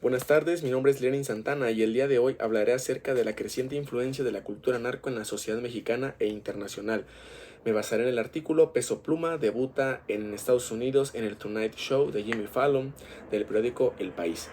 Buenas tardes, mi nombre es Lenin Santana y el día de hoy hablaré acerca de la creciente influencia de la cultura narco en la sociedad mexicana e internacional. Me basaré en el artículo Peso Pluma debuta en Estados Unidos en el Tonight Show de Jimmy Fallon del periódico El País.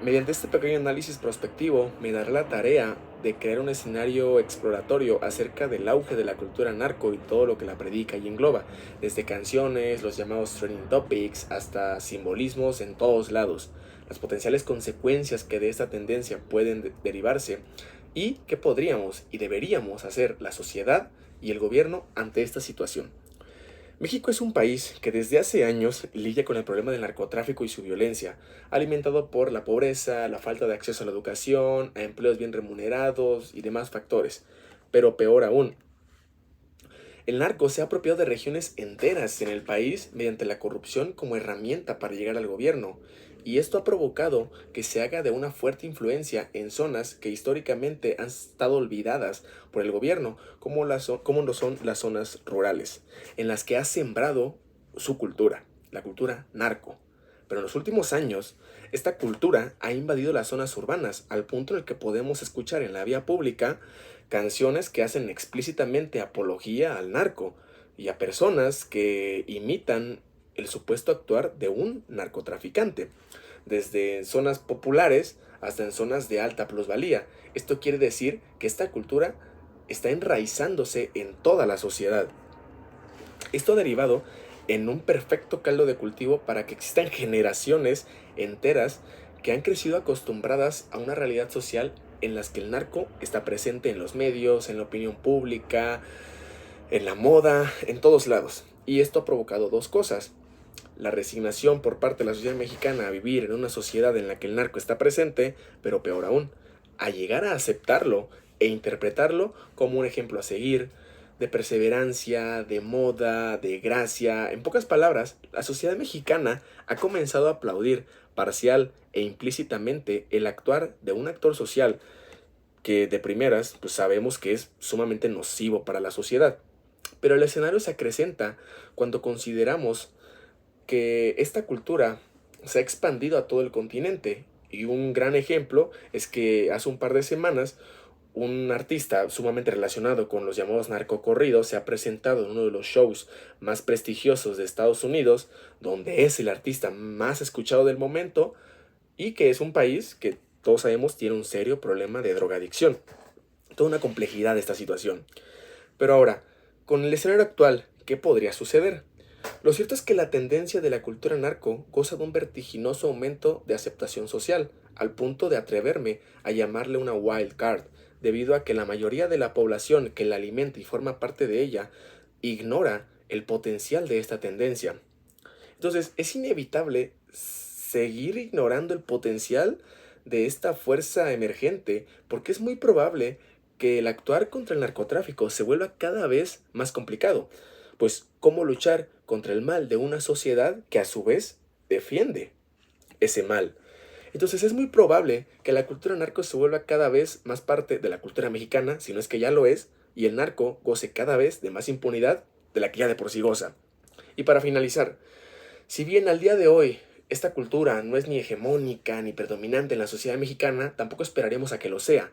Mediante este pequeño análisis prospectivo, me daré la tarea de crear un escenario exploratorio acerca del auge de la cultura narco y todo lo que la predica y engloba, desde canciones, los llamados trending topics, hasta simbolismos en todos lados, las potenciales consecuencias que de esta tendencia pueden derivarse y qué podríamos y deberíamos hacer la sociedad y el gobierno ante esta situación. México es un país que desde hace años lidia con el problema del narcotráfico y su violencia, alimentado por la pobreza, la falta de acceso a la educación, a empleos bien remunerados y demás factores. Pero peor aún, el narco se ha apropiado de regiones enteras en el país mediante la corrupción como herramienta para llegar al gobierno, y esto ha provocado que se haga de una fuerte influencia en zonas que históricamente han estado olvidadas por el gobierno, como lo son las zonas rurales, en las que ha sembrado su cultura, la cultura narco. Pero en los últimos años, esta cultura ha invadido las zonas urbanas, al punto en el que podemos escuchar en la vía pública canciones que hacen explícitamente apología al narco y a personas que imitan el supuesto actuar de un narcotraficante, desde zonas populares hasta en zonas de alta plusvalía. Esto quiere decir que esta cultura está enraizándose en toda la sociedad. Esto ha derivado en un perfecto caldo de cultivo para que existan generaciones enteras que han crecido acostumbradas a una realidad social en las que el narco está presente en los medios, en la opinión pública, en la moda, en todos lados. Y esto ha provocado dos cosas: la resignación por parte de la sociedad mexicana a vivir en una sociedad en la que el narco está presente, pero peor aún, a llegar a aceptarlo e interpretarlo como un ejemplo a seguir, de perseverancia, de moda, de gracia. En pocas palabras, la sociedad mexicana ha comenzado a aplaudir parcial e implícitamente el actuar de un actor social que de primeras pues sabemos que es sumamente nocivo para la sociedad. Pero el escenario se acrecenta cuando consideramos que esta cultura se ha expandido a todo el continente. Y un gran ejemplo es que hace un par de semanas un artista sumamente relacionado con los llamados narcocorridos se ha presentado en uno de los shows más prestigiosos de Estados Unidos, donde es el artista más escuchado del momento y que es un país que todos sabemos tiene un serio problema de drogadicción. Toda una complejidad de esta situación. Pero ahora, con el escenario actual, ¿qué podría suceder? Lo cierto es que la tendencia de la cultura narco goza de un vertiginoso aumento de aceptación social, al punto de atreverme a llamarle una wild card, debido a que la mayoría de la población que la alimenta y forma parte de ella ignora el potencial de esta tendencia. Entonces, es inevitable seguir ignorando el potencial de esta fuerza emergente, porque es muy probable que el actuar contra el narcotráfico se vuelva cada vez más complicado. Pues, ¿cómo luchar contra el mal de una sociedad que a su vez defiende ese mal? Entonces es muy probable que la cultura narco se vuelva cada vez más parte de la cultura mexicana, si no es que ya lo es, y el narco goce cada vez de más impunidad de la que ya de por sí goza. Y para finalizar, si bien al día de hoy esta cultura no es ni hegemónica ni predominante en la sociedad mexicana, tampoco esperaríamos a que lo sea.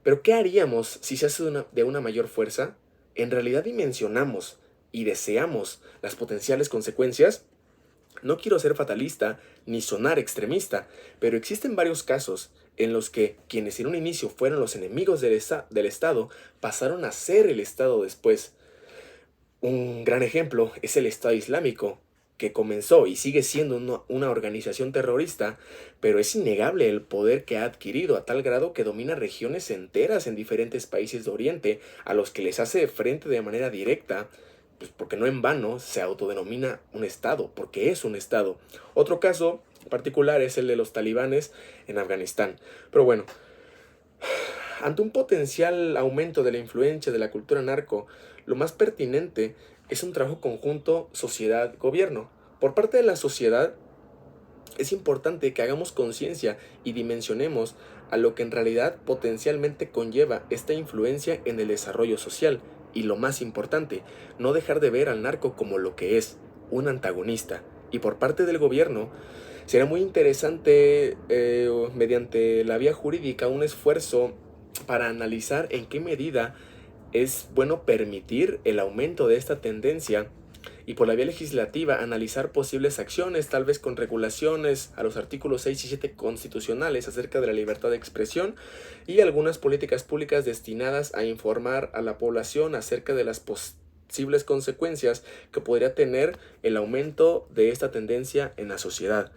Pero ¿qué haríamos si se hace de una mayor fuerza? ¿En realidad dimensionamos y deseamos las potenciales consecuencias? No quiero ser fatalista ni sonar extremista, pero existen varios casos en los que quienes en un inicio fueron los enemigos del Estado pasaron a ser el Estado después. Un gran ejemplo es el Estado Islámico, que comenzó y sigue siendo una organización terrorista, pero es innegable el poder que ha adquirido a tal grado que domina regiones enteras en diferentes países de Oriente, a los que les hace frente de manera directa, pues porque no en vano se autodenomina un Estado, porque es un Estado. Otro caso particular es el de los talibanes en Afganistán. Pero bueno, ante un potencial aumento de la influencia de la cultura narco, lo más pertinente es un trabajo conjunto sociedad-gobierno. Por parte de la sociedad, es importante que hagamos conciencia y dimensionemos a lo que en realidad potencialmente conlleva esta influencia en el desarrollo social. Y lo más importante, no dejar de ver al narco como lo que es, un antagonista. Y por parte del gobierno, Será muy interesante, mediante la vía jurídica, un esfuerzo para analizar en qué medida es bueno permitir el aumento de esta tendencia y por la vía legislativa analizar posibles acciones, tal vez con regulaciones a los artículos 6 y 7 constitucionales acerca de la libertad de expresión y algunas políticas públicas destinadas a informar a la población acerca de las posibles consecuencias que podría tener el aumento de esta tendencia en la sociedad.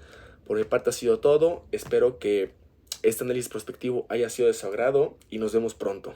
Por mi parte ha sido todo, espero que este análisis prospectivo haya sido de su agrado y nos vemos pronto.